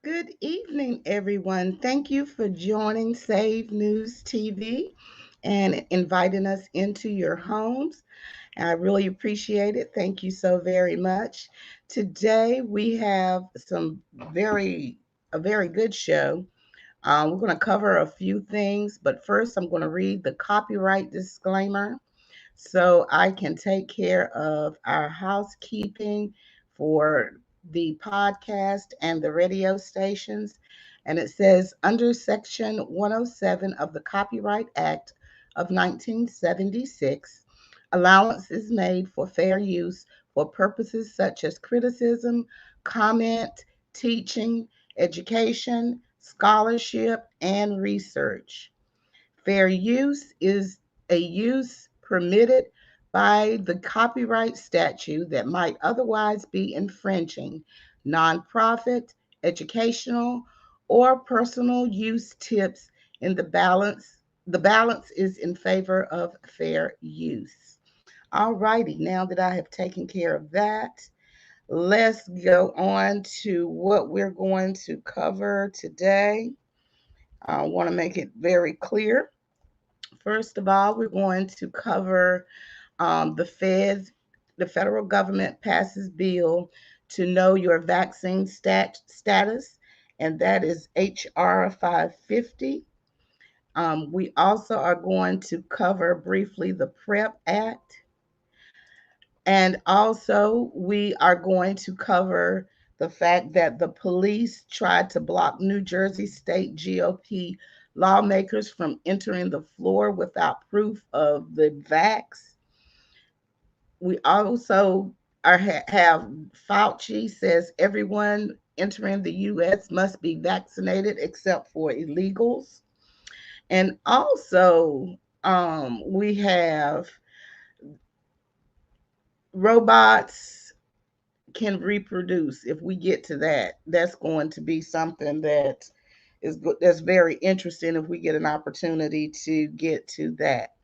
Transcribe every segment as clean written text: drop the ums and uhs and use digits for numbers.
Good evening, everyone. Thank you for joining Save News TV and inviting us into your homes. I really appreciate it. Thank you so very much. Today we have a very good show. We're going to cover a few things, but first I'm going to read the copyright disclaimer so I can take care of our housekeeping for the podcast and the radio stations. And it says under Section 107 of the Copyright Act of 1976, allowance is made for fair use for purposes such as criticism, comment, teaching, education, scholarship, and research. Fair use is a use permitted by the copyright statute that might otherwise be infringing nonprofit, educational, or personal use tips in the balance. The balance is in favor of fair use. All righty, now that I have taken care of that, let's go on to what we're going to cover today. I want to make it very clear. First of all, we're going to cover the federal government passes bill to know your vaccine status, and that is HR 550. We also are going to cover briefly the PrEP Act, and also we are going to cover the fact that the police tried to block New Jersey State GOP lawmakers from entering the floor without proof of the vax. We also have Fauci says everyone entering the U.S. must be vaccinated except for illegals. And also, we have robots can reproduce. If we get to that, that's going to be something that's very interesting if we get an opportunity to get to that.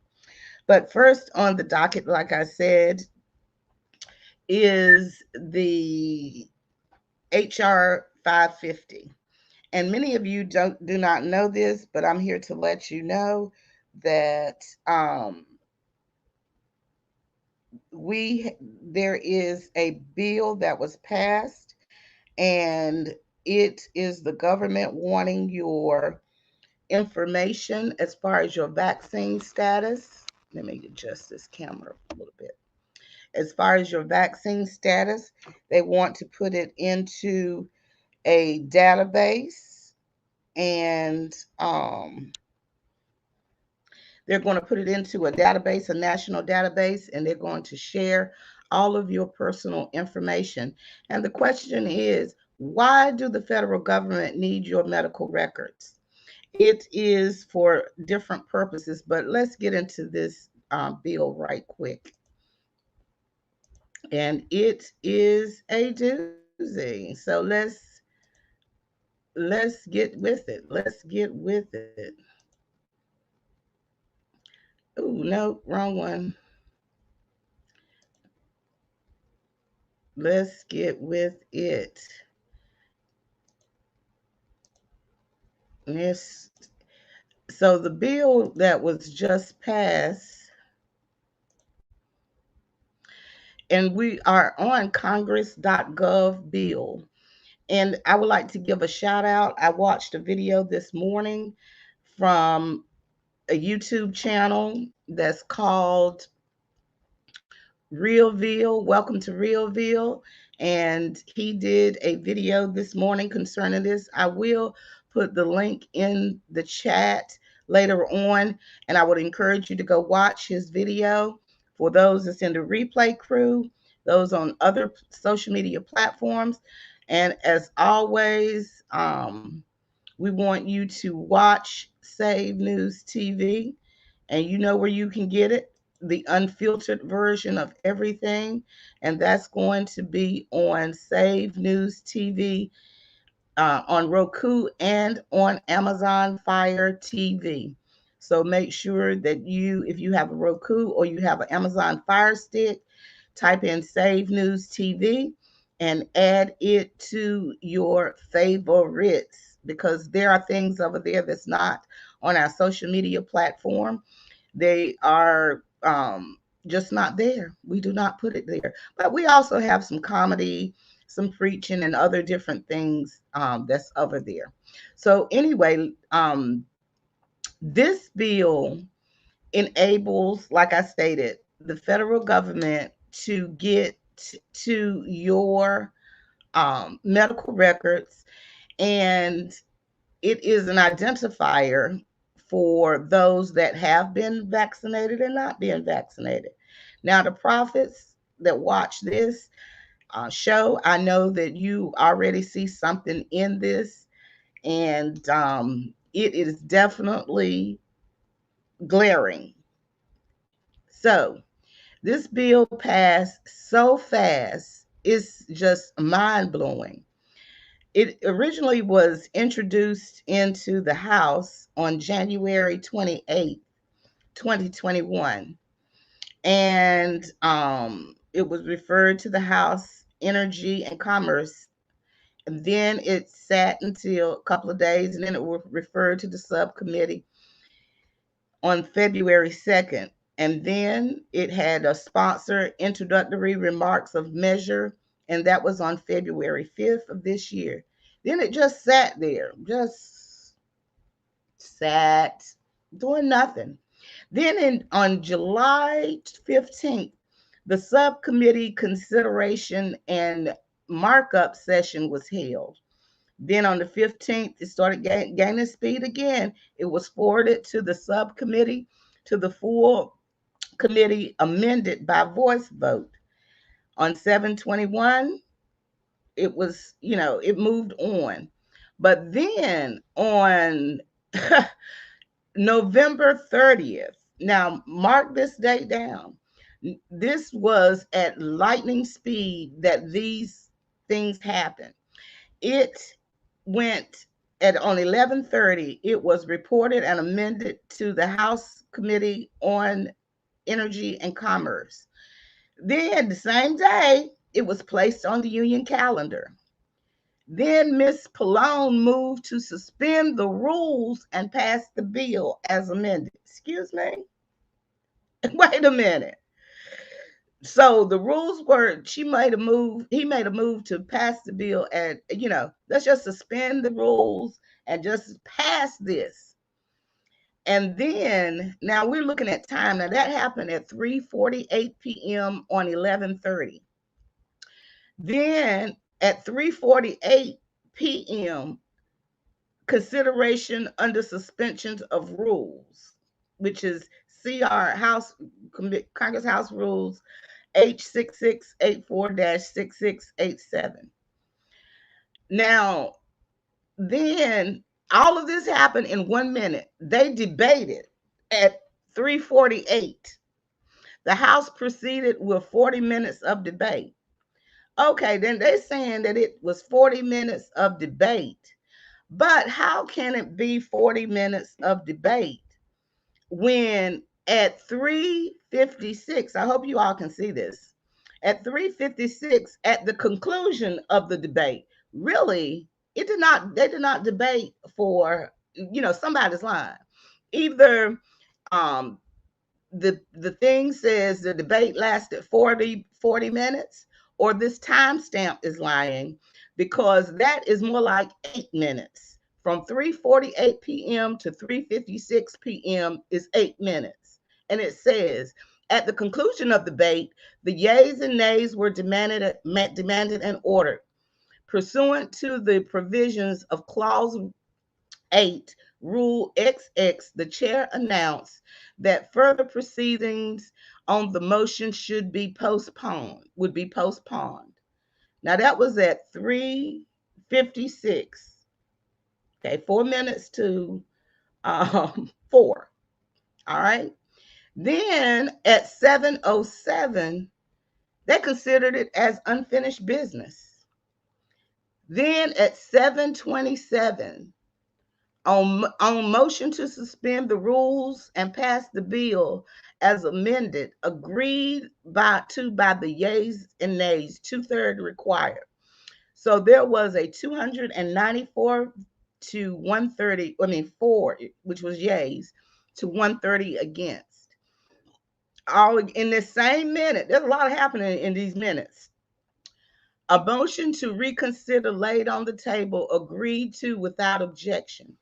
But first on the docket, like I said, is the HR 550. And many of you do not know this, but I'm here to let you know that we there is a bill that was passed, and it is the government wanting your information as far as your vaccine status. Let me adjust this camera a little bit. As far as your vaccine status, they want to put it into a database, and they're going to put it into a database, a national database, and they're going to share all of your personal information. And the question is, why do the federal government need your medical records? It is for different purposes, but let's get into this bill right quick. And it is a doozy. So let's get with it. Let's get with it. Oh no, wrong one. Let's get with it. Yes. So the bill that was just passed, and we are on congress.gov bill. And I would like to give a shout out. I watched a video this morning from a YouTube channel that's called Realville. Welcome to Realville. And he did a video this morning concerning this. I will put the link in the chat later on, and I would encourage you to go watch his video. For those that's in the replay crew, those on other social media platforms. And as always, we want you to watch Save News TV, and you know where you can get it, the unfiltered version of everything, and that's going to be on Save News TV, on Roku, and on Amazon Fire TV. So make sure that if you have a Roku or you have an Amazon Fire Stick, type in Save News TV, and add it to your favorites, because there are things over there that's not on our social media platform. They are just not there. We do not put it there. But we also have some comedy, some preaching, and other different things that's over there. So, anyway, this bill enables, like I stated, the federal government to get to your medical records, and it is an identifier for those that have been vaccinated and not being vaccinated. Now, the prophets that watch this show, I know that you already see something in this, and it is definitely glaring. So, this bill passed so fast, it's just mind blowing. It originally was introduced into the House on January 28th, 2021. And it was referred to the House Energy and Commerce. And then it sat until a couple of days, and then it was referred to the subcommittee on February 2nd. And then it had a sponsor introductory remarks of measure, and that was on February 5th of this year. Then it just sat there, just sat, doing nothing. Then on July 15th, the subcommittee consideration and markup session was held. Then on the 15th, it started gaining speed again. It was forwarded to the subcommittee, to the full committee, amended by voice vote. On 7/21, it was, it moved on. But then on November 30th, now mark this date down. This was at lightning speed that these things happened. It went at on 11:30. It was reported and amended to the House Committee on Energy and Commerce. Then the same day, it was placed on the union calendar. Then Ms. Pallone moved to suspend the rules and pass the bill as amended. Excuse me? Wait a minute. So the rules were, he made a move to pass the bill, and let's just suspend the rules and just pass this. And then now we're looking at time. Now that happened at 3:48 p.m. on 11:30. Then at 3:48 p.m., consideration under suspensions of rules, which is Congress House Rules H6684-6687. Now, then all of this happened in 1 minute. They debated at 3:48. The House proceeded with 40 minutes of debate. Okay, then they're saying that it was 40 minutes of debate. But how can it be 40 minutes of debate when at 3:56, I hope you all can see this, at 3:56, at the conclusion of the debate, really, they did not debate for, somebody's line. Either the thing says the debate lasted 40 minutes, or this timestamp is lying, because that is more like 8 minutes. From 3:48 p.m. to 3:56 p.m. is 8 minutes. And it says, at the conclusion of the debate, the yeas and nays were demanded and ordered. Pursuant to the provisions of Clause 8, Rule XX, the chair announced that further proceedings on the motion would be postponed. Now that was at 3:56. Okay, 4 minutes to 4. All right. Then at 7:07, they considered it as unfinished business. Then at 7:27, on motion to suspend the rules and pass the bill as amended, agreed by the yeas and nays, 2/3 required. So there was a 294 to 130, for, which was yays, to 130 against. All in this same minute, there's a lot happening in these minutes. A motion to reconsider laid on the table, agreed to without objection.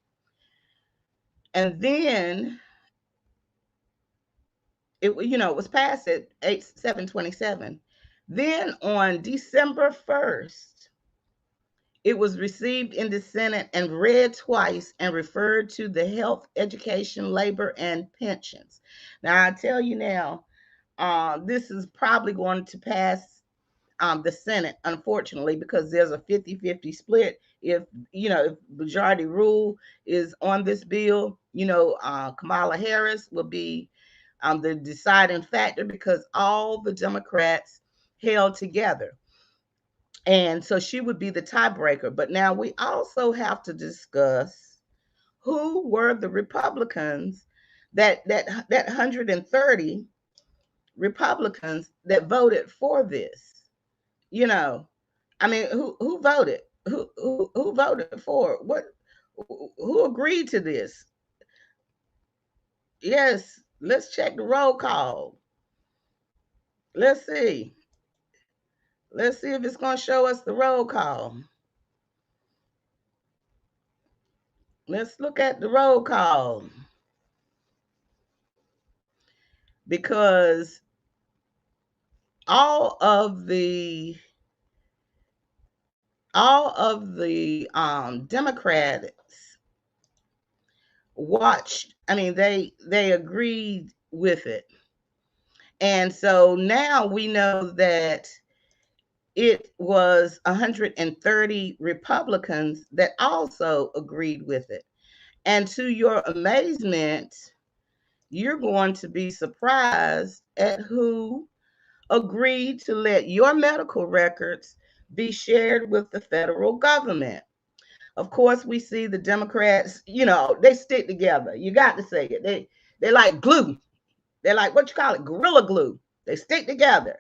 And then it was passed at 7:27. Then on December 1st, it was received in the Senate and read twice and referred to the Health, Education, Labor, and Pensions. Now, I tell you now, this is probably going to pass the Senate, unfortunately, because there's a 50-50 split. If majority rule is on this bill, Kamala Harris will be the deciding factor because all the Democrats held together. And so she would be the tiebreaker. But now we also have to discuss who were the Republicans, that 130 Republicans that voted for this. Who voted? Who voted for it? Who agreed to this? Yes, let's check the roll call. Let's see. Let's see if it's going to show us the roll call. Let's look at the roll call. Because all of the Democrats watched, they agreed with it. And so now we know that it was 130 Republicans that also agreed with it. And to your amazement, you're going to be surprised at who agreed to let your medical records be shared with the federal government. Of course, we see the Democrats, they stick together. You got to say it. They're like glue. They're like, what you call it? Gorilla glue. They stick together.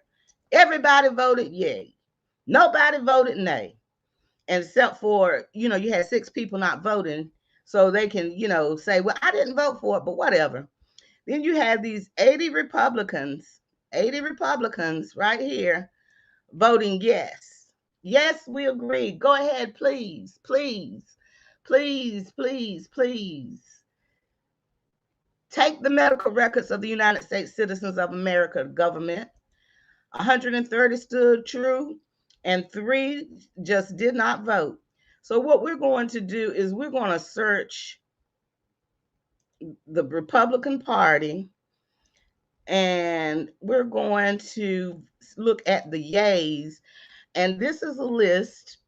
Everybody voted yay. Nobody voted nay. Except for, you had 6 people not voting. So they can, say, well, I didn't vote for it, but whatever. Then you have these 80 Republicans right here voting yes. Yes, we agree. Go ahead, please, please, please, please, please. Take the medical records of the United States citizens of America government. 130 stood true and 3 just did not vote. So what we're going to do is we're going to search the Republican Party and we're going to look at the yays. And this is a list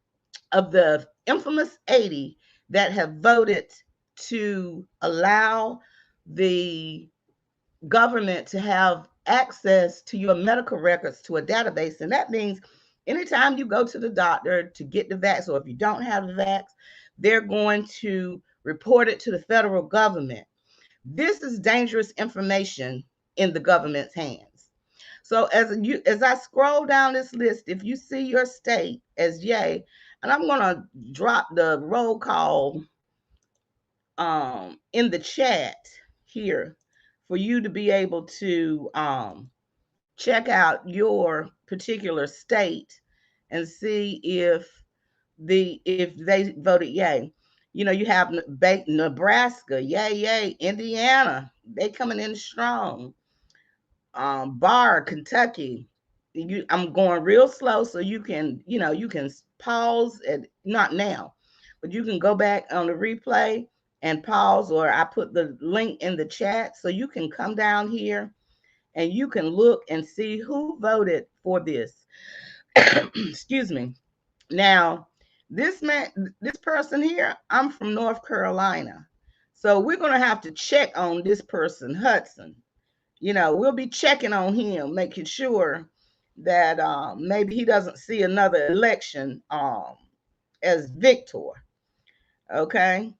of the infamous 80 that have voted to allow the government to have access to your medical records to a database. And that means anytime you go to the doctor to get the vax, or if you don't have the vax, they're going to report it to the federal government. This is dangerous information in the government's hands. So as I scroll down this list, if you see your state as yay, and I'm going to drop the roll call in the chat here for you to be able to check out your particular state and see if they voted yay. You have Nebraska, yay, Indiana, they coming in strong. Kentucky. I'm going real slow so you can pause, and not now, but you can go back on the replay and pause, or I put the link in the chat so you can come down here and you can look and see who voted for this. Excuse me. Now, this person here, I'm from North Carolina. So we're going to have to check on this person, Hudson. We'll be checking on him, making sure that maybe he doesn't see another election as victor. Okay.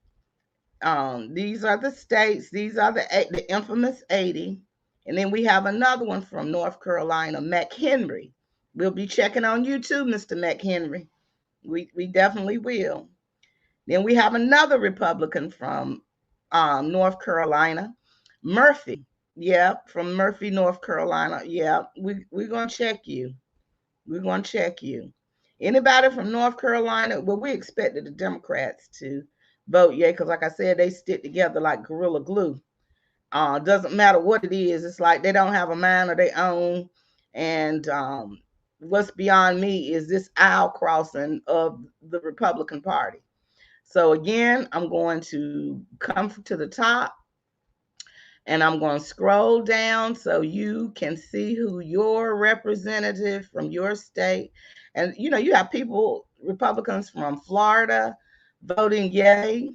These are the states. These are the infamous 80. And then we have another one from North Carolina, McHenry. We'll be checking on you too, Mr. McHenry. We definitely will. Then we have another Republican from North Carolina, Murphy. Yeah, from Murphy, North Carolina. Yeah, we're gonna check you. We're gonna check you. Anybody from North Carolina? Well, we expected the Democrats to vote yay, because like I said, they stick together like gorilla glue. Doesn't matter what it is. It's like they don't have a mind of their own. And what's beyond me is this aisle crossing of the Republican Party. So again, I'm going to come to the top and I'm going to scroll down so you can see who your representative from your state. And you know, you have people, Republicans from Florida voting yay,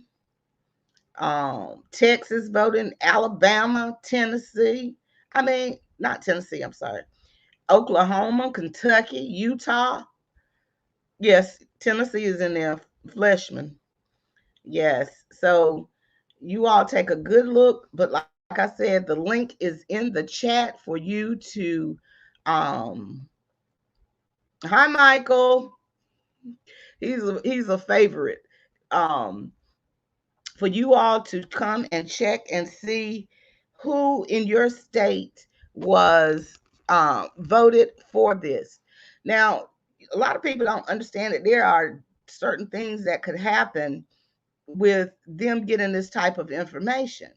Texas voting, Alabama, Tennessee. I mean, not Tennessee, I'm sorry. Oklahoma, Kentucky, Utah. Yes, Tennessee is in there, Fleshman. Yes. So you all take a good look. But like I said, the link is in the chat for you to hi Michael. He's a favorite. Um for you all to come and check and see who in your state was voted for this. Now, a lot of people don't understand that there are certain things that could happen with them getting this type of information.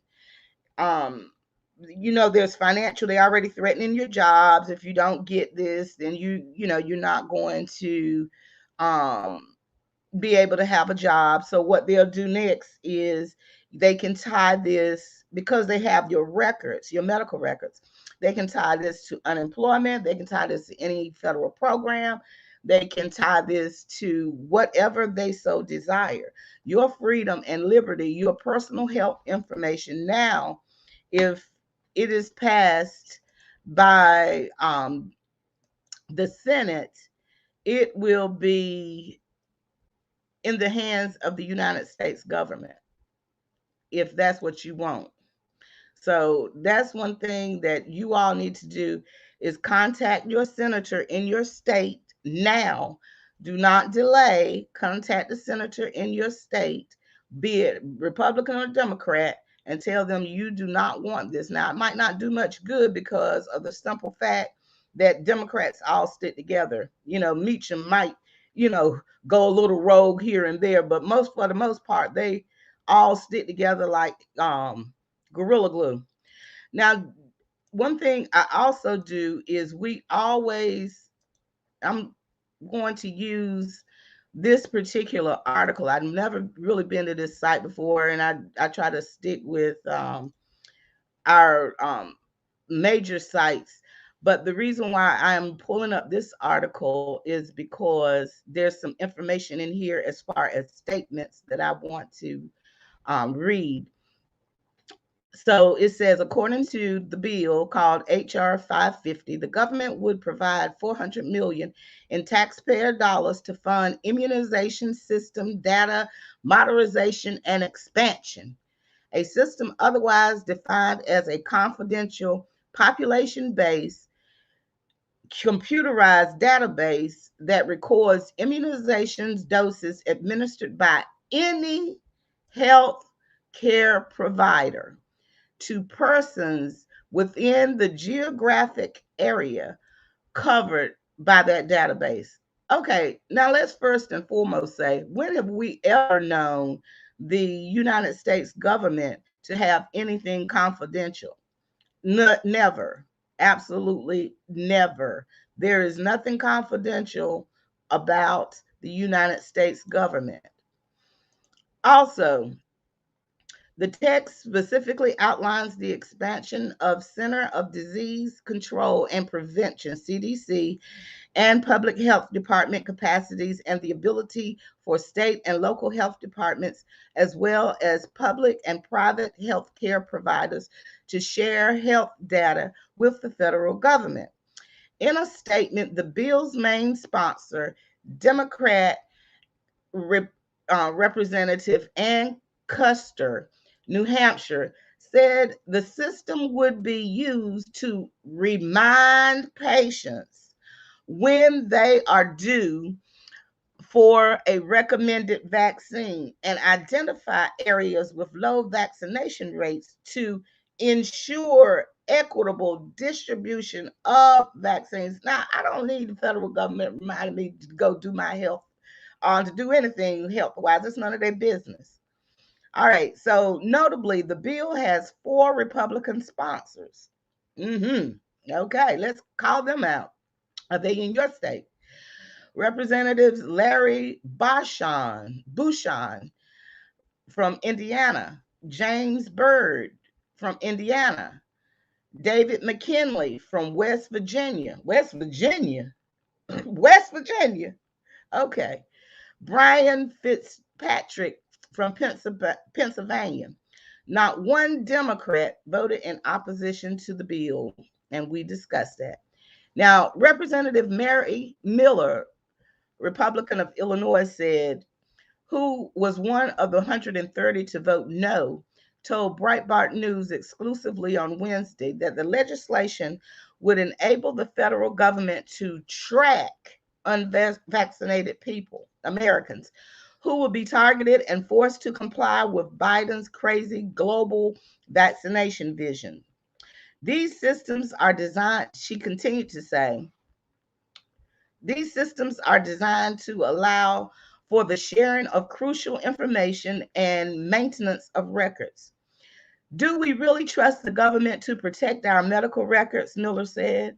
Um, there's financial, they already threatening your jobs. If you don't get this, then you're not going to um be able to have a job. So what they'll do next is they can tie this, because they have your records, your medical records. They can tie this to unemployment. They can tie this to any federal program. They can tie this to whatever they so desire. Your freedom and liberty, your personal health information now, if it is passed by the Senate, it will be in the hands of the United States government, if that's what you want. So that's one thing that you all need to do, is contact your senator in your state now. Do not delay. Contact the senator in your state, be it Republican or Democrat, and tell them you do not want this. Now, it might not do much good because of the simple fact that Democrats all stick together. Meacham might, go a little rogue here and there, but for the most part, they all stick together like gorilla glue. Now, one thing I also do is I'm going to use this particular article. I've never really been to this site before, and I try to stick with our major sites. But the reason why I'm pulling up this article is because there's some information in here as far as statements that I want to read. So it says, according to the bill called HR 550, the government would provide $400 million in taxpayer dollars to fund immunization system data modernization and expansion, a system otherwise defined as a confidential population-based computerized database that records immunizations doses administered by any health care provider to persons within the geographic area covered by that database. Okay, now let's first and foremost say, when have we ever known the United States government to have anything confidential? Never. Absolutely never. There is nothing confidential about the United States government. Also, the text specifically outlines the expansion of Center of Disease Control and Prevention, CDC, and public health department capacities, and the ability for state and local health departments, as well as public and private health care providers, to share health data with the federal government. In a statement, the bill's main sponsor, Democrat Representative Ann Custer, New Hampshire, said the system would be used to remind patients when they are due for a recommended vaccine and identify areas with low vaccination rates to ensure equitable distribution of vaccines. Now, I don't need the federal government reminding me to go do my health or to do anything health-wise. It's none of their business. All right, so notably, the bill has 4 Republican sponsors. Okay, let's call them out. Are they in your state? Representatives Larry Bouchon from Indiana, James Byrd from Indiana, David McKinley from West Virginia. West Virginia? West Virginia. Okay. Brian Fitzpatrick from Pennsylvania. Not one Democrat voted in opposition to the bill, and we discussed that. Now, Representative Mary Miller, Republican of Illinois, said, who was one of the 130 to vote no, told Breitbart News exclusively on Wednesday that the legislation would enable the federal government to track unvaccinated people, Americans, who would be targeted and forced to comply with Biden's crazy global vaccination vision. These systems are designed, she continued to say, these systems are designed to allow for the sharing of crucial information and maintenance of records. Do we really trust the government to protect our medical records? Miller said.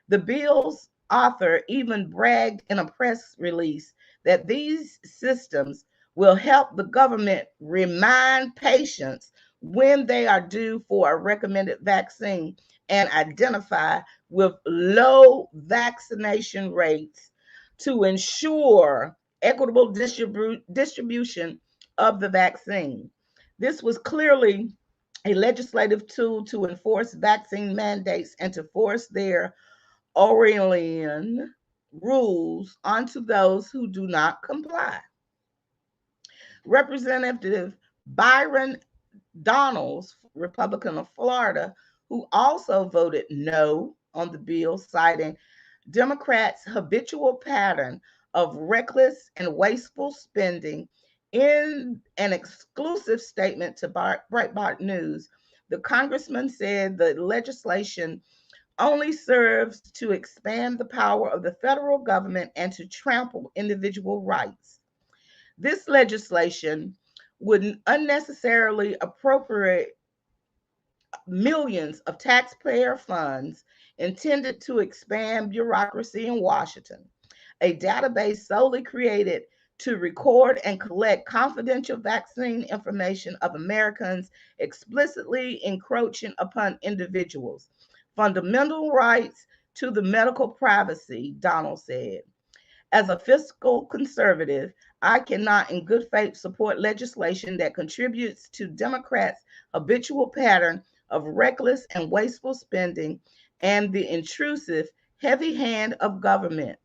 The bill's author even bragged in a press release that these systems will help the government remind patients when they are due for a recommended vaccine and identify with low vaccination rates to ensure equitable distribution of the vaccine. This was clearly a legislative tool to enforce vaccine mandates and to force their Orwellian rules onto those who do not comply. Representative Byron Donalds, Republican of Florida, who also voted no on the bill, citing Democrats' habitual pattern of reckless and wasteful spending. In an exclusive statement to Breitbart News, the congressman said the legislation only serves to expand the power of the federal government and to trample individual rights. This legislation would unnecessarily appropriate millions of taxpayer funds intended to expand bureaucracy in Washington, a database solely created to record and collect confidential vaccine information of Americans, explicitly encroaching upon individuals' fundamental rights to the medical privacy, Donald said. As a fiscal conservative, I cannot in good faith support legislation that contributes to Democrats' habitual pattern of reckless and wasteful spending and the intrusive, heavy hand of government.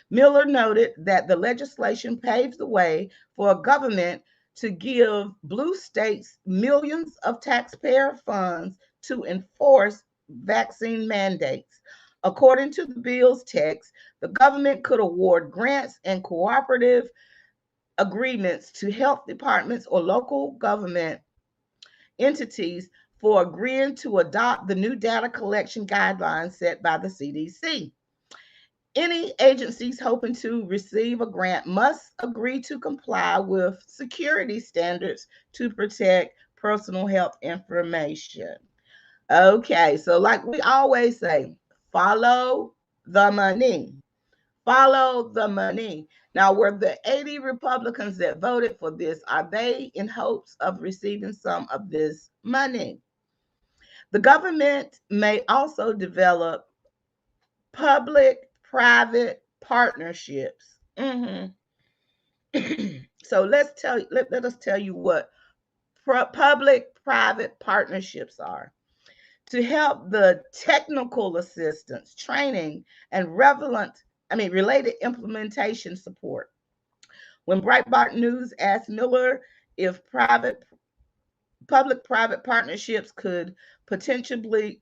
Miller noted that the legislation paves the way for a government to give blue states millions of taxpayer funds to enforce vaccine mandates. According to the bill's text, the government could award grants and cooperative agreements to health departments or local government entities for agreeing to adopt the new data collection guidelines set by the CDC. Any agencies hoping to receive a grant must agree to comply with security standards to protect personal health information. Okay, so like we always say, follow the money. Follow the money. Now, were the 80 Republicans that voted for this, are they in hopes of receiving some of this money? The government may also develop public-private partnerships. So let us tell you what public-private partnerships are. To help the technical assistance, training, and related implementation support. When Breitbart News asked Miller if public-private partnerships could potentially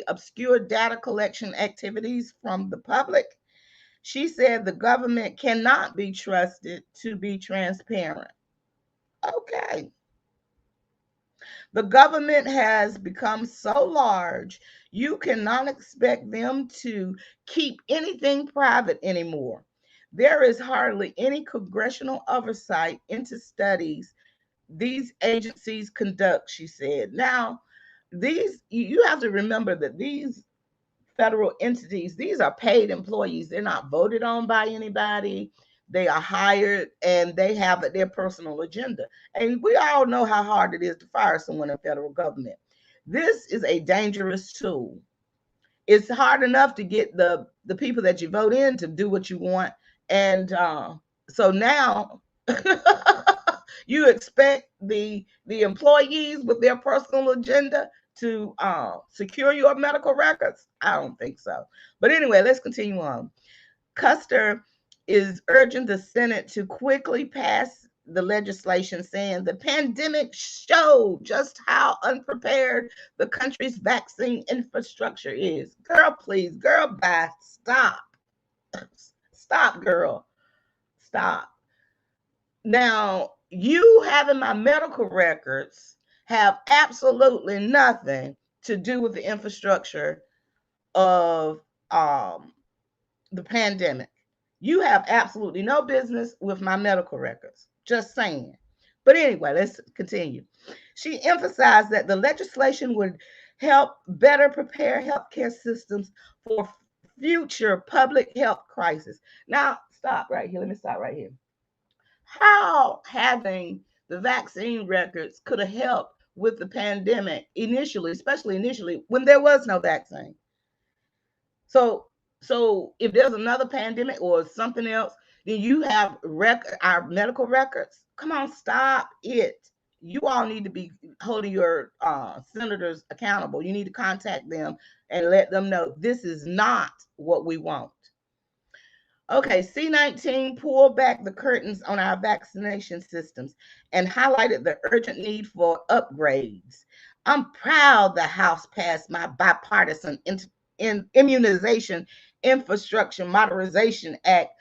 obscure data collection activities from the public, She said the government cannot be trusted to be transparent. Okay. The government has become so large, you cannot expect them to keep anything private anymore. There is hardly any congressional oversight into studies these agencies conduct, she said. Now, these you have to remember that these federal entities, these are paid employees. They're not voted on by anybody. They are hired and they have their personal agenda. And we all know how hard it is to fire someone in federal government. This is a dangerous tool. It's hard enough to get the people that you vote in to do what you want. And so now you expect the employees with their personal agenda to secure your medical records? I don't think so. But anyway, let's continue on. Custer is urging the Senate to quickly pass the legislation, saying the pandemic showed just how unprepared the country's vaccine infrastructure is. Girl, please, girl, bye. Stop. Stop, girl. Stop. Now, you having my medical records have absolutely nothing to do with the infrastructure of the pandemic. You have absolutely no business with my medical records. Just saying. But anyway, let's continue. She emphasized that the legislation would help better prepare healthcare systems for future public health crises. Now, stop right here. Let me stop right here. How having the vaccine records could have helped with the pandemic initially, especially initially when there was no vaccine. So if there's another pandemic or something else, then you have our medical records. Come on, stop it. You all need to be holding your senators accountable. You need to contact them and let them know this is not what we want. Okay, C19 pulled back the curtains on our vaccination systems and highlighted the urgent need for upgrades. I'm proud the House passed my bipartisan immunization infrastructure modernization act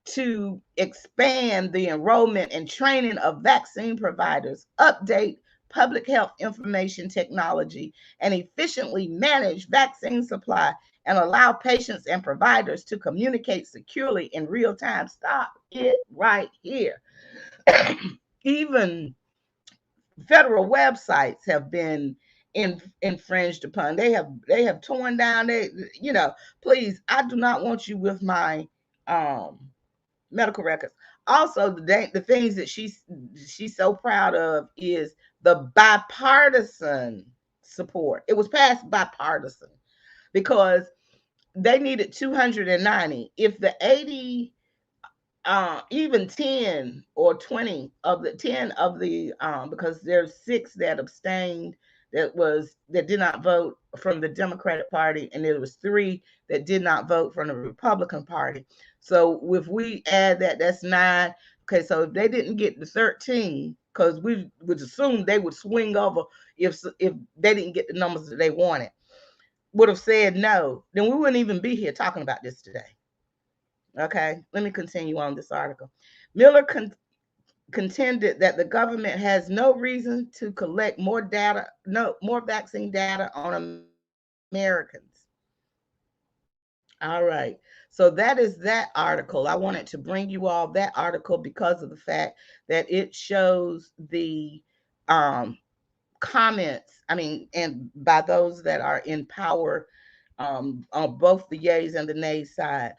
to expand the enrollment and training of vaccine providers, update public health information technology, and efficiently manage vaccine supply and allow patients and providers to communicate securely in real time. Stop it right here. Even federal websites have been infringed upon. They have torn down. Please, I do not want you with my medical records. Also, the things that she's so proud of is the bipartisan support. It was passed bipartisan because they needed 290. If the 80, even 10 or 20 of the 10 of the because there's 6 that abstained, that did not vote from the Democratic Party, and there was 3 that did not vote from the Republican Party. So if we add that, that's 9. Okay, so if they didn't get the 13, because we would assume they would swing over if they didn't get the numbers that they wanted, would have said no, then we wouldn't even be here talking about this today. Okay, let me continue on this article. Miller contended that the government has no reason to collect more vaccine data on Americans. All right. So that is that article. I wanted to bring you all that article because of the fact that it shows the comments, and by those that are in power on both the yays and the nays side.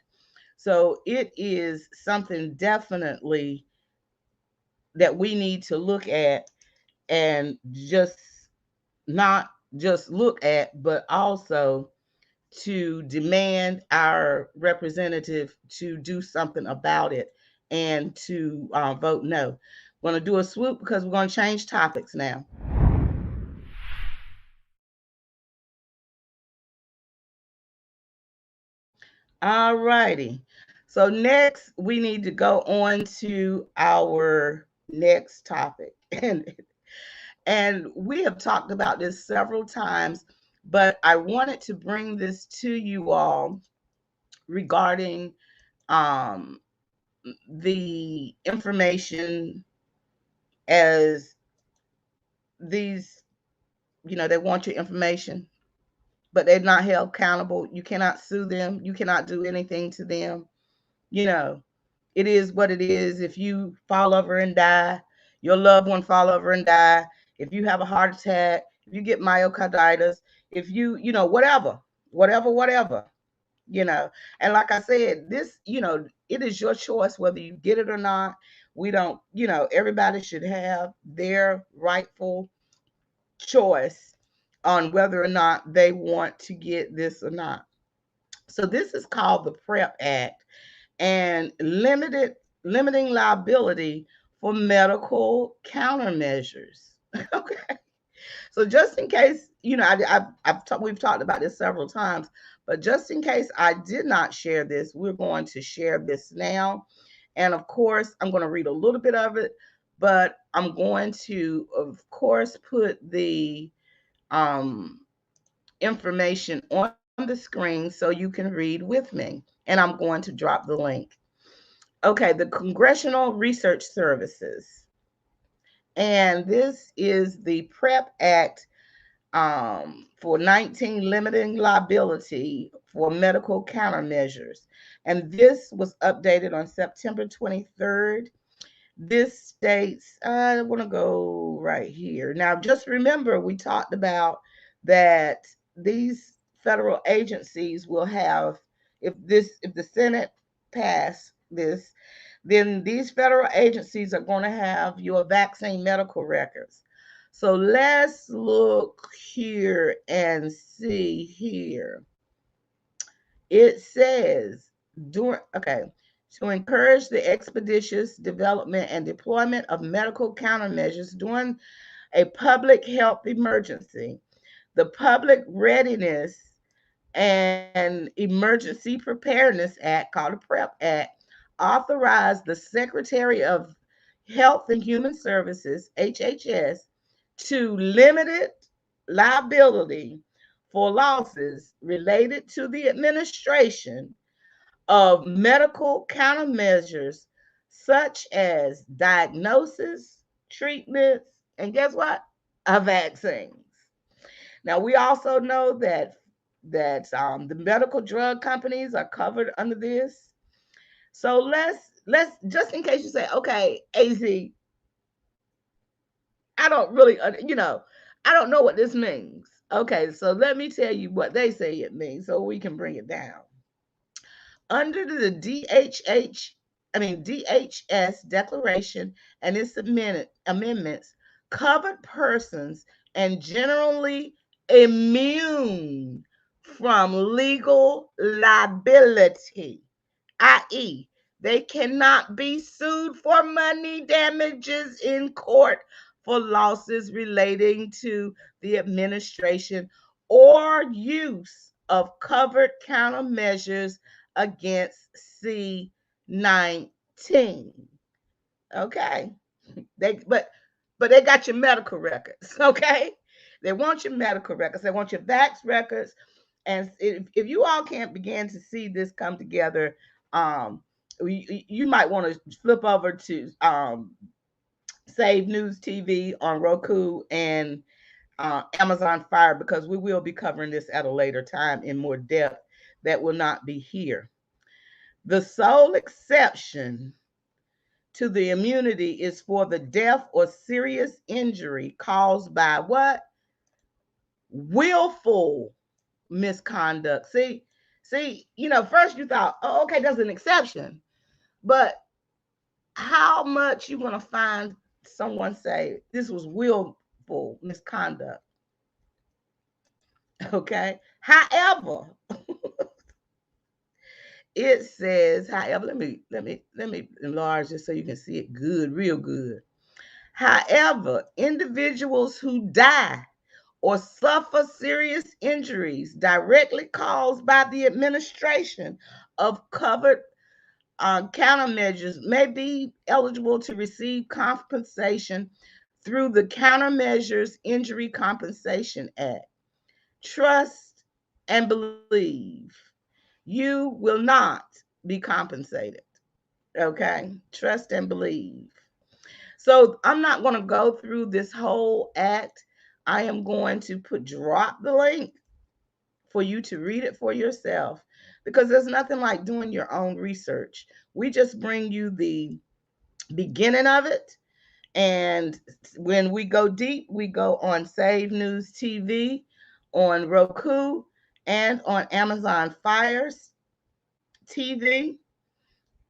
So it is something definitely that we need to look at, and just not just look at, but also to demand our representative to do something about it and to vote no. I'm going to do a swoop because we're going to change topics now. All righty. So next, we need to go on to our next topic. And we have talked about this several times, but I wanted to bring this to you all regarding um, the information as these, they want your information, but they're not held accountable. You cannot sue them. You cannot do anything to them. You know, it is what it is. If you fall over and die, your loved one fall over and die, if you have a heart attack, if you get myocarditis, if whatever, you know. And like I said, this, it is your choice whether you get it or not. We don't, everybody should have their rightful choice on whether or not they want to get this or not. So this is called the PrEP Act, and limiting liability for medical countermeasures. Okay. So just in case, we've talked about this several times, but just in case I did not share this, we're going to share this now. And of course, I'm going to read a little bit of it, but I'm going to, of course, put the information on the screen so you can read with me. And I'm going to drop the link. Okay, the Congressional Research Services. And this is the PrEP Act for 19, limiting liability for medical countermeasures. And this was updated on September 23rd. This states, I want to go right here. Now, just remember, we talked about that these federal agencies will have, if the Senate pass this, then these federal agencies are going to have your vaccine medical records. So let's look here and see here. It says, to encourage the expeditious development and deployment of medical countermeasures during a public health emergency, the Public Readiness and Emergency Preparedness Act, called the PrEP Act, authorized the Secretary of Health and Human Services, HHS, to limit liability for losses related to the administration of medical countermeasures such as diagnosis, treatments, and guess what? Vaccines. Now we also know that the medical drug companies are covered under this. So let's just in case you say, okay, AZ, I don't really, I don't know what this means. Okay, so let me tell you what they say it means so we can bring it down. Under the DHS declaration and its amendments, covered persons and generally immune from legal liability, i.e., they cannot be sued for money damages in court for losses relating to the administration or use of covered countermeasures against C-19. Okay. But they got your medical records, okay? They want your medical records. They want your vax records. And if you all can't begin to see this come together, you might want to flip over to SAVEDNews TV on Roku and Amazon Fire, because we will be covering this at a later time in more depth that will not be here. The sole exception to the immunity is for the death or serious injury caused by what? Willful misconduct. See, first you thought, oh, okay, there's an exception. But how much you gonna find someone say this was willful misconduct? Okay. However, it says, however, let me enlarge this so you can see it good, real good. However, individuals who die or suffer serious injuries directly caused by the administration of covered countermeasures may be eligible to receive compensation through the Countermeasures Injury Compensation Act. Trust and believe you will not be compensated. Okay, trust and believe. So I'm not going to go through this whole act. I am going to drop the link for you to read it for yourself, because there's nothing like doing your own research. We just bring you the beginning of it. And when we go deep, we go on Save News TV, on Roku, and on Amazon Fires TV.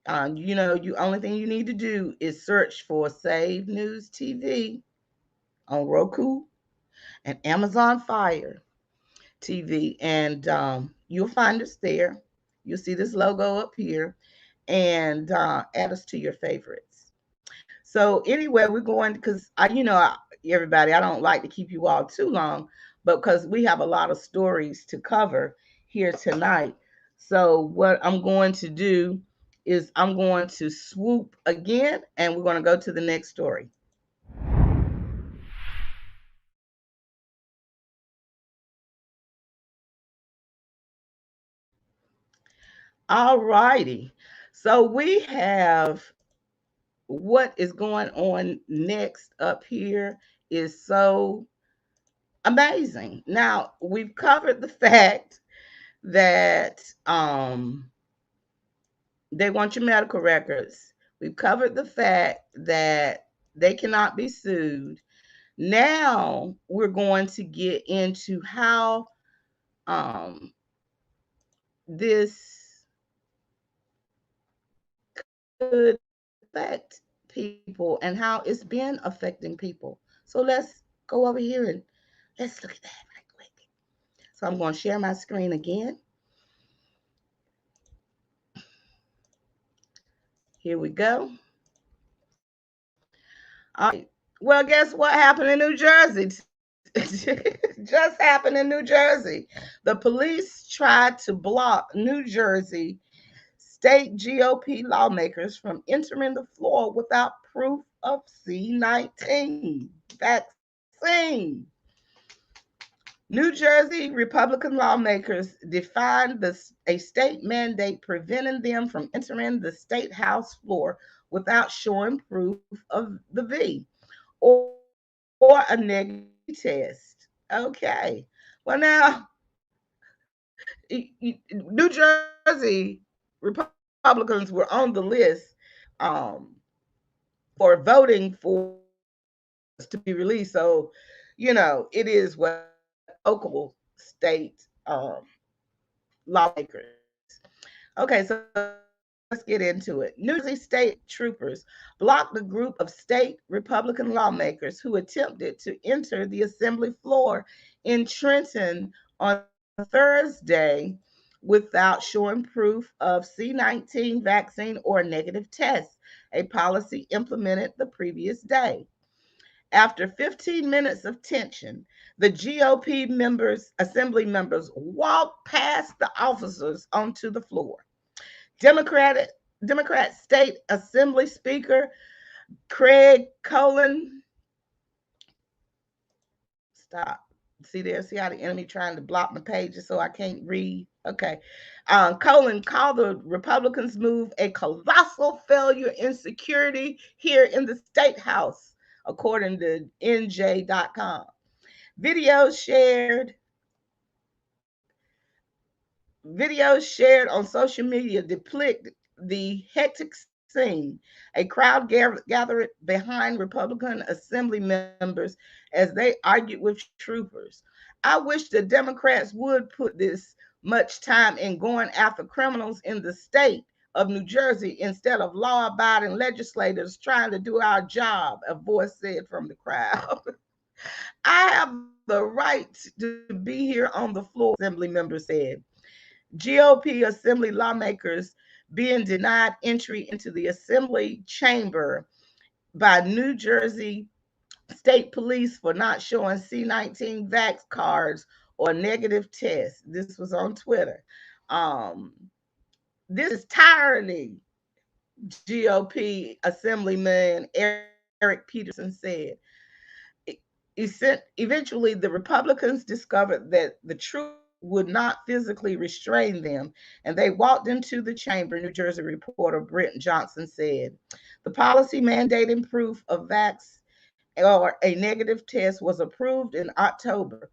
You only thing you need to do is search for Save News TV on Roku and Amazon Fire TV, and you'll find us there. You'll see this logo up here, and add us to your favorites. So anyway, we're going because everybody, I don't like to keep you all too long, but because we have a lot of stories to cover here tonight. So what I'm going to do is I'm going to swoop again, and we're going to go to the next story. All righty. So we have what is going on next up here is so amazing. Now, we've covered the fact that they want your medical records. We've covered the fact that they cannot be sued. Now we're going to get into how this could affect people and how it's been affecting people. So let's go over here and let's look at that right quick. So I'm going to share my screen again. Here we go. All right. Well, guess what happened in New Jersey? Just happened in New Jersey. The police tried to block New Jersey state GOP lawmakers from entering the floor without proof of C-19 vaccine. New Jersey Republican lawmakers defied a state mandate preventing them from entering the state house floor without showing proof of the V or, or a negative test. Okay. Well, now, New Jersey Republicans were on the list um, for voting for to be released. So, it is what local state lawmakers. Okay, so let's get into it. New Jersey state troopers blocked a group of state Republican lawmakers who attempted to enter the assembly floor in Trenton on Thursday without showing proof of C-19 vaccine or a negative test, a policy implemented the previous day. After 15 minutes of tension, the GOP assembly members walked past the officers onto the floor. Democrat State Assembly Speaker Craig Colin, stop. See there, see how the enemy trying to block my pages so I can't read. Okay. Colin called the Republicans' move a colossal failure in security here in the state house, according to NJ.com. Videos shared Videos shared on social media depict the hectic scene. A crowd gathered behind Republican Assembly members as they argued with troopers. I wish the Democrats would put this much time in going after criminals in the state of New Jersey instead of law abiding legislators trying to do our job, a voice said from the crowd. I have the right to be here on the floor, Assembly members said. GOP Assembly lawmakers being denied entry into the Assembly chamber by New Jersey State Police for not showing C-19 vax cards or negative tests. This was on Twitter. This is tyranny, GOP Assemblyman Eric Peterson said. Eventually, the Republicans discovered that the truth would not physically restrain them, and they walked into the chamber, New Jersey reporter Brenton Johnson said. The policy mandating proof of or a negative test was approved in October.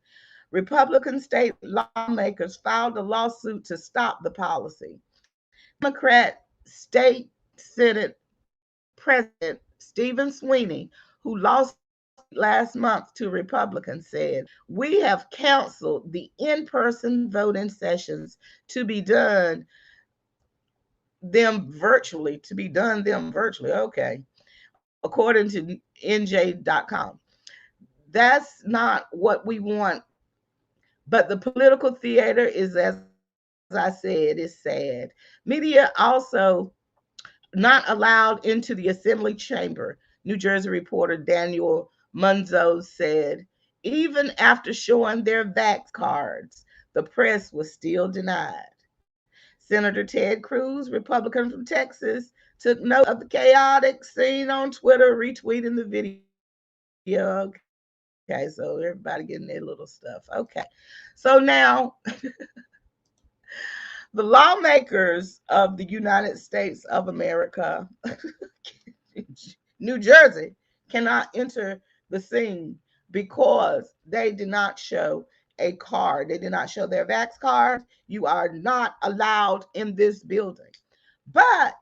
Republican state lawmakers filed a lawsuit to stop the policy. Democrat State Senate President Stephen Sweeney, who lost last month to Republicans, said, "We have canceled the in-person voting sessions to be done them virtually, Okay. According to NJ.com. That's not what we want. But the political theater is, as I said, is sad. Media also not allowed into the assembly chamber, New Jersey reporter Daniel Munzo said. Even after showing their vax cards, the press was still denied. Senator Ted Cruz, Republican from Texas, took note of the chaotic scene on Twitter, retweeting the video. Okay, so everybody getting their little stuff. Okay. So now the lawmakers of the United States of America, New Jersey, cannot enter the scene because they did not show a card. They did not show their vax card. You are not allowed in this building. But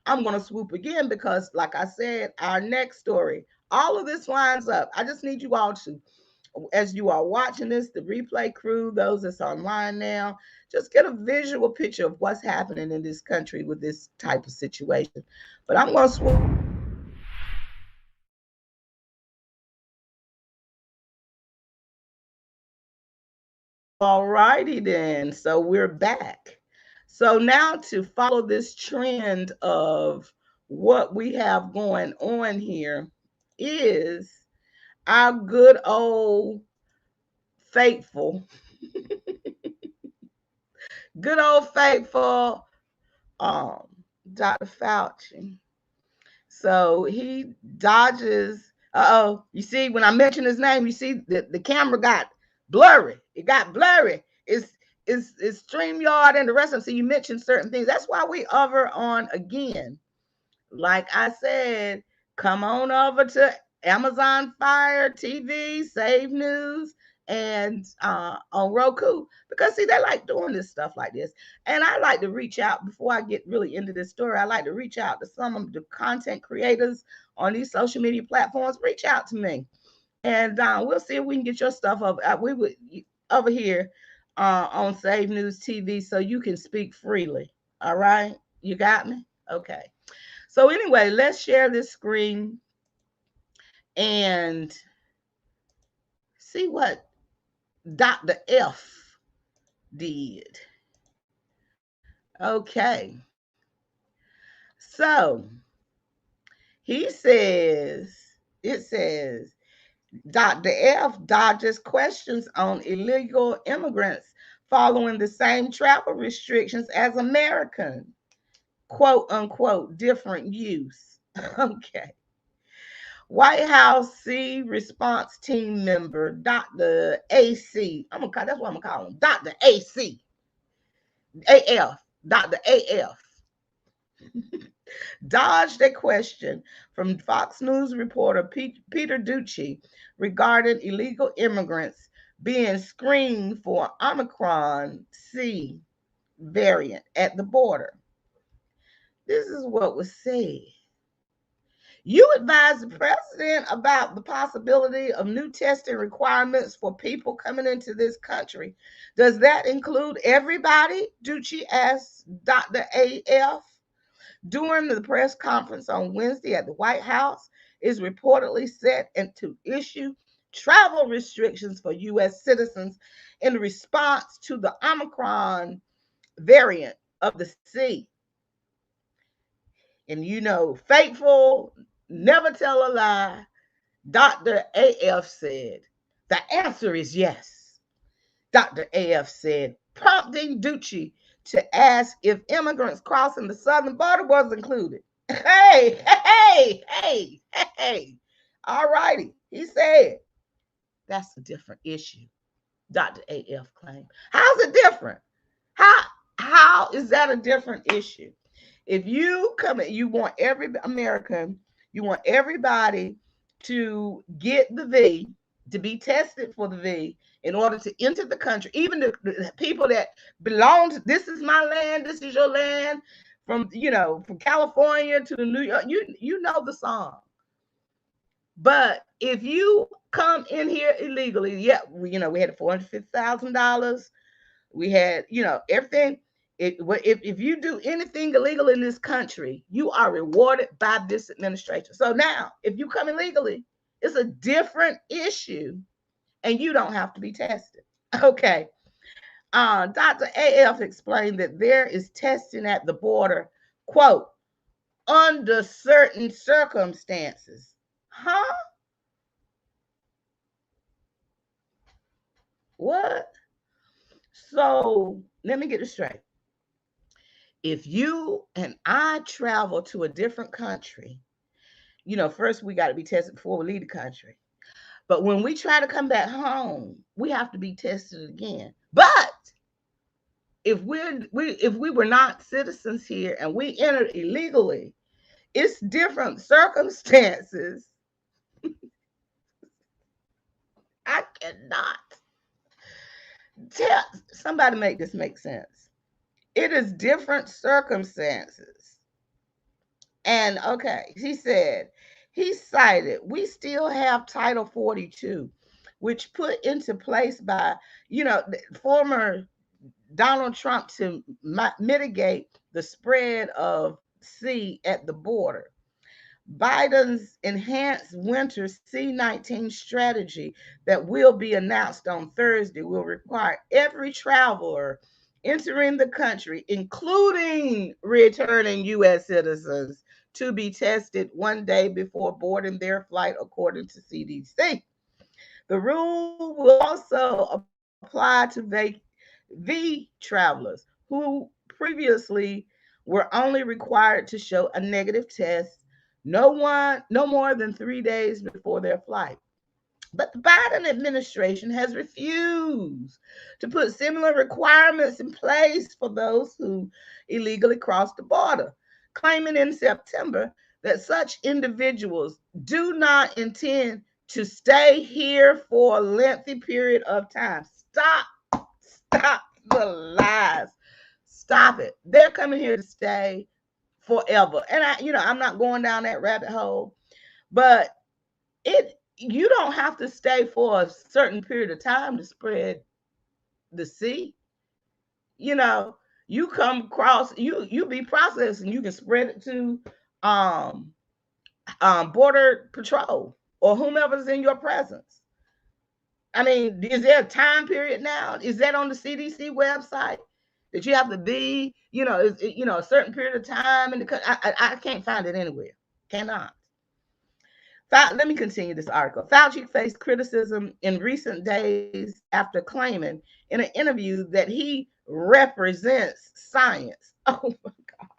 I'm going to swoop again because, like I said, our next story, all of this lines up. I just need you all to, as you are watching this, the replay crew, those that's online now, just get a visual picture of what's happening in this country with this type of situation. But I'm going to swoop. All righty then. So we're back. So now to follow this trend of what we have going on here is our good old faithful, good old faithful um, Dr. Fauci. So he dodges. You see, when I mention his name, you see the camera got blurry. It got blurry. It's StreamYard and the rest of them. So you mentioned certain things. That's why we over on again. Like I said, come on over to Amazon Fire TV, Save News, and on Roku, because see, they like doing this stuff like this. And I like to reach out before I get really into this story. I like to reach out to some of the content creators on these social media platforms. Reach out to me, and we'll see if we can get your stuff over here on Save News TV, so you can speak freely. All right, you got me? Okay. So anyway, let's share this screen and see what Dr. F did. Okay. So it says, Dr. F dodges questions on illegal immigrants following the same travel restrictions as Americans. Quote unquote, different use. Okay. White House C response team member, Dr. AC. That's what I'm gonna call him. Dr. AC. AF. Dr. AF. Dodged a question from Fox News reporter Peter Ducci regarding illegal immigrants being screened for Omicron C variant at the border. This is what was said. You advised the president about the possibility of new testing requirements for people coming into this country. Does that include everybody? Ducci asked Dr. AF. During the press conference on Wednesday at the White House, is reportedly set to issue travel restrictions for U.S. citizens in response to the Omicron variant of the C. And you know, faithful, never tell a lie, Dr. AF said, the answer is yes. Dr. AF said, prompting Ducci to ask if immigrants crossing the southern border was included. Hey. All righty. He said, that's a different issue. Dr. AF claimed. How's it different? How is that a different issue? If you come in, you want every American, you want everybody to get the V, to be tested for the V in order to enter the country, even the people that belong to, this is my land, this is your land, from from California to the New York, you know the song. But if you come in here illegally, yeah, we had $450,000. We had, everything. If you do anything illegal in this country, you are rewarded by this administration. So now, if you come illegally, it's a different issue, and you don't have to be tested. Okay. Dr. AF explained that there is testing at the border, quote, under certain circumstances. Huh? What? So let me get it straight. If you and I travel to a different country, first we got to be tested before we leave the country. But when we try to come back home, we have to be tested again. But if we were not citizens here and we entered illegally, it's different circumstances. I cannot tell somebody make this make sense. It is different circumstances. And okay, he cited, we still have Title 42, which put into place by, former Donald Trump to mitigate the spread of C at the border. Biden's enhanced winter C-19 strategy that will be announced on Thursday will require every traveler entering the country, including returning U.S. citizens, to be tested one day before boarding their flight, according to CDC. The rule will also apply to V travelers who previously were only required to show a negative test no more than 3 days before their flight. But the Biden administration has refused to put similar requirements in place for those who illegally cross the border, claiming in September that such individuals do not intend to stay here for a lengthy period of time. Stop the lies. Stop it. They're coming here to stay forever. And I'm not going down that rabbit hole, but you don't have to stay for a certain period of time to spread the C. You come across, you be processed, and you can spread it to border patrol or whomever's in your presence. I mean, is there a time period now? Is that on the CDC website that you have to be, a certain period of time? And I can't find it anywhere. Cannot. Let me continue this article. Fauci faced criticism in recent days after claiming in an interview that he represents science. Oh my God.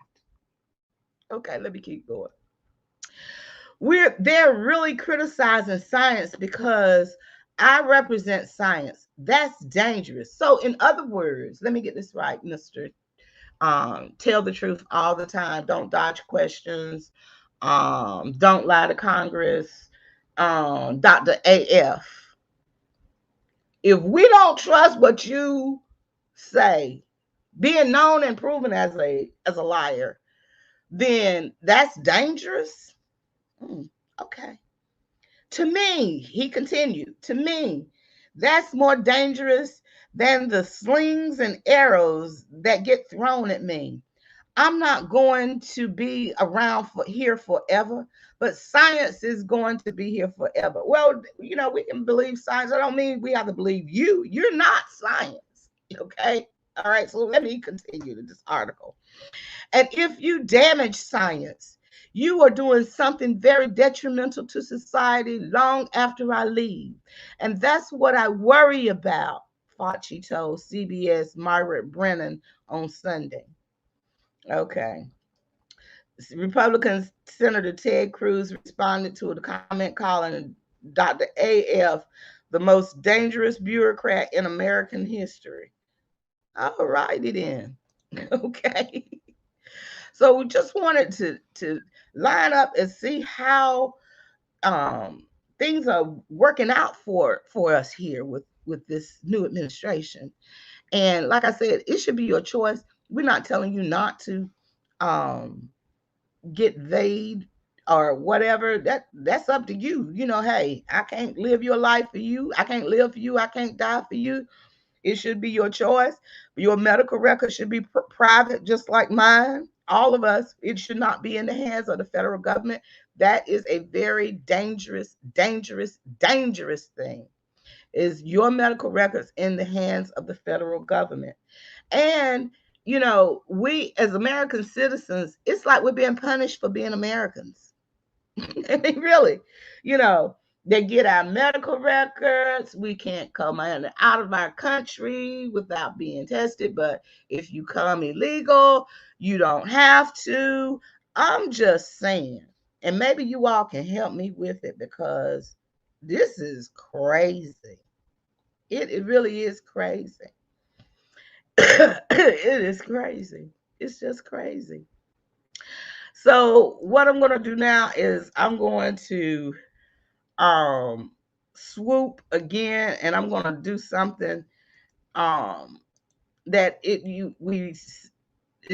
Okay, let me keep going. They're really criticizing science because I represent science. That's dangerous. So in other words, let me get this right, Mr. Tell the truth all the time. Don't dodge questions. Don't lie to Congress. Dr. AF. If we don't trust what you say, being known and proven as a liar, then that's dangerous. Okay. To me, he continued, to me, that's more dangerous than the slings and arrows that get thrown at me. I'm not going to be around here forever, but science is going to be here forever. Well, we can believe science. I don't mean we have to believe you. You're not science. Okay. All right. So let me continue this article. And if you damage science, you are doing something very detrimental to society long after I leave. And that's what I worry about, Fauci told CBS Margaret Brennan on Sunday. Okay. Republican Senator Ted Cruz responded to the comment calling Dr. AF the most dangerous bureaucrat in American history. All righty then. Okay. So we just wanted to line up and see how things are working out for us here with this new administration. And like I said, it should be your choice. We're not telling you not to um, get vaid or whatever. That's up to you. Hey, I can't live your life for you. I can't live for you. I can't die for you. It should be your choice. Your medical record should be private, just like mine. All of us. It should not be in the hands of the federal government. That is a very dangerous, dangerous, dangerous thing. Is your medical records in the hands of the federal government? And we as American citizens, it's like we're being punished for being Americans. I mean, really, you know, they get our medical records. We can't come in and out of our country without being tested. But if you come illegal, you don't have to. I'm just saying. And maybe you all can help me with it because this is crazy. It really is crazy. It is crazy. It's just crazy. So what I'm going to do now is I'm going to swoop again, and I'm going to do something um that it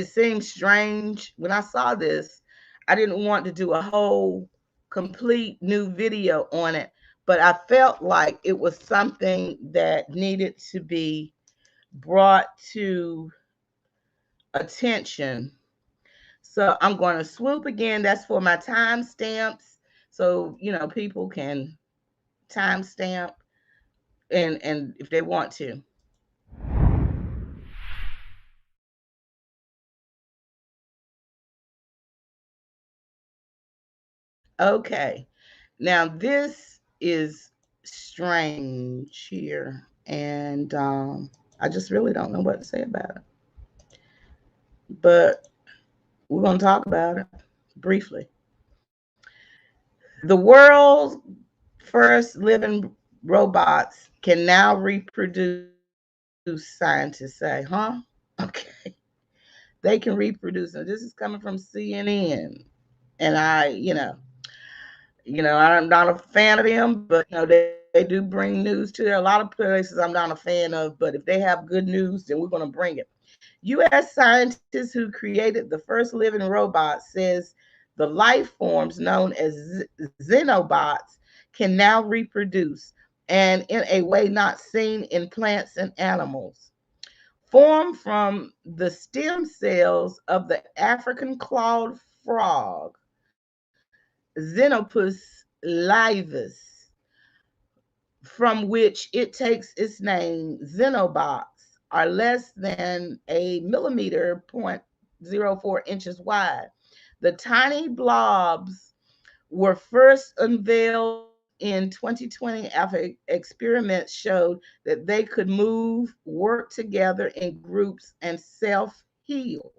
seemed strange when I saw this. I didn't want to do a whole complete new video on it, but I felt like it was something that needed to be brought to attention. So I'm going to swoop again. That's for my timestamps. So, people can timestamp and if they want to. Okay. Now this is strange here, and I just really don't know what to say about it. But we're going to talk about it briefly. The world's first living robots can now reproduce, scientists say, huh? Okay. They can reproduce. And this is coming from CNN. And I'm not a fan of them, but they do bring news to there. A lot of places I'm not a fan of, but if they have good news, then we're going to bring it. U.S. scientists who created the first living robot says the life forms known as xenobots can now reproduce, and in a way not seen in plants and animals. Formed from the stem cells of the African clawed frog, Xenopus laevis, from which it takes its name. Xenobots are less than a millimeter, 0.04 inches wide. The tiny blobs were first unveiled in 2020 after experiments showed that they could move, work together in groups, and self-heal.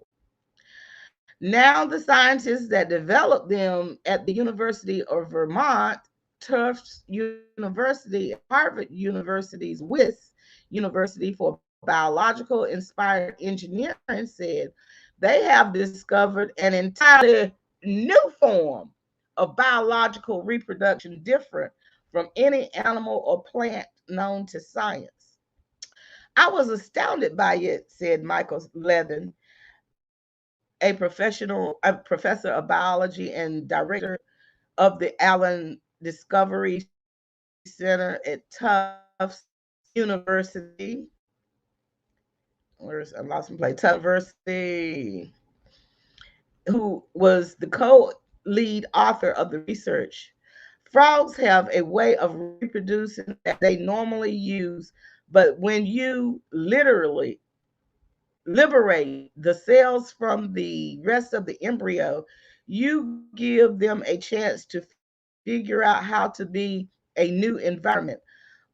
Now, the scientists that developed them at the University of Vermont, Tufts University, Harvard University's University for Biological Inspired Engineering said they have discovered an entirely new form of biological reproduction different from any animal or plant known to science. I was astounded by it, said Michael Levin, a professor of biology and director of the Allen Discovery Center at Tufts University. I lost my place. Tufts University, who was the co-lead author of the research. Frogs have a way of reproducing that they normally use, but when you literally liberate the cells from the rest of the embryo, you give them a chance to figure out how to be a new environment.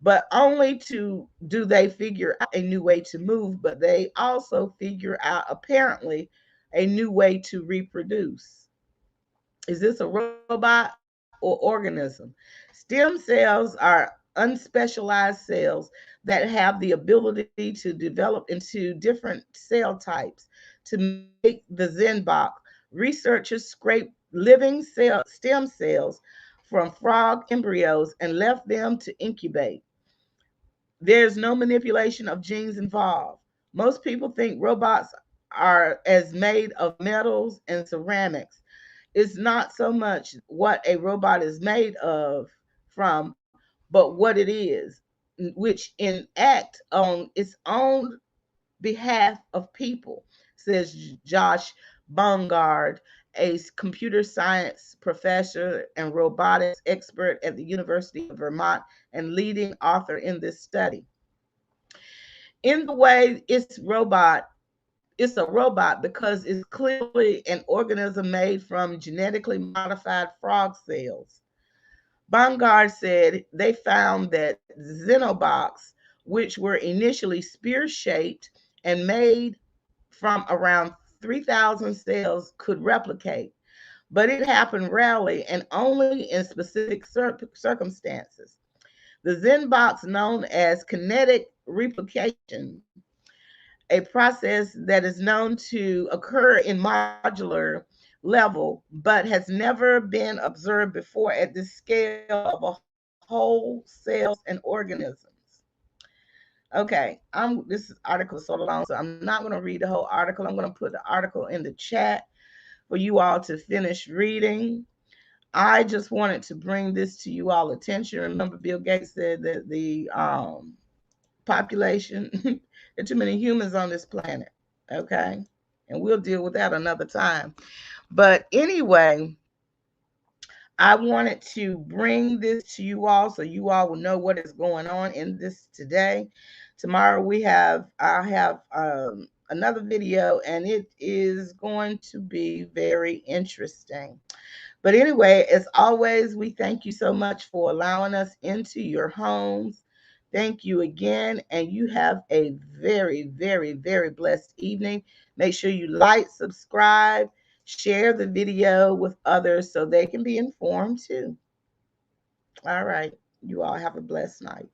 But only to do they figure out a new way to move, but they also figure out apparently a new way to reproduce. Is this a robot or organism? Stem cells are unspecialized cells that have the ability to develop into different cell types to make the Zenbach. Researchers scraped living stem cells from frog embryos and left them to incubate. There's no manipulation of genes involved. Most people think robots are as made of metals and ceramics. It's not so much what a robot is made of from, but what it is, which enact on its own behalf of people, says Josh Bungard, a computer science professor and robotics expert at the University of Vermont and leading author in this study. In the way it's a robot because it's clearly an organism made from genetically modified frog cells. Bongard said they found that xenobots, which were initially spear shaped and made from around 3,000 cells, could replicate, but it happened rarely and only in specific circumstances. The Zenbox, known as kinetic replication, a process that is known to occur in modular level, but has never been observed before at this scale of a whole cells and organisms. Okay, this article is so long, so I'm not going to read the whole article. I'm going to put the article in the chat for you all to finish reading. I just wanted to bring this to you all attention. Remember, Bill Gates said that the population, there are too many humans on this planet. Okay, and we'll deal with that another time. But anyway, I wanted to bring this to you all so you all will know what is going on in this today. Tomorrow I have another video, and it is going to be very interesting. But anyway, as always, we thank you so much for allowing us into your homes. Thank you again, and you have a very, very, very blessed evening. Make sure you like, subscribe, share the video with others so they can be informed too. All right. You all have a blessed night.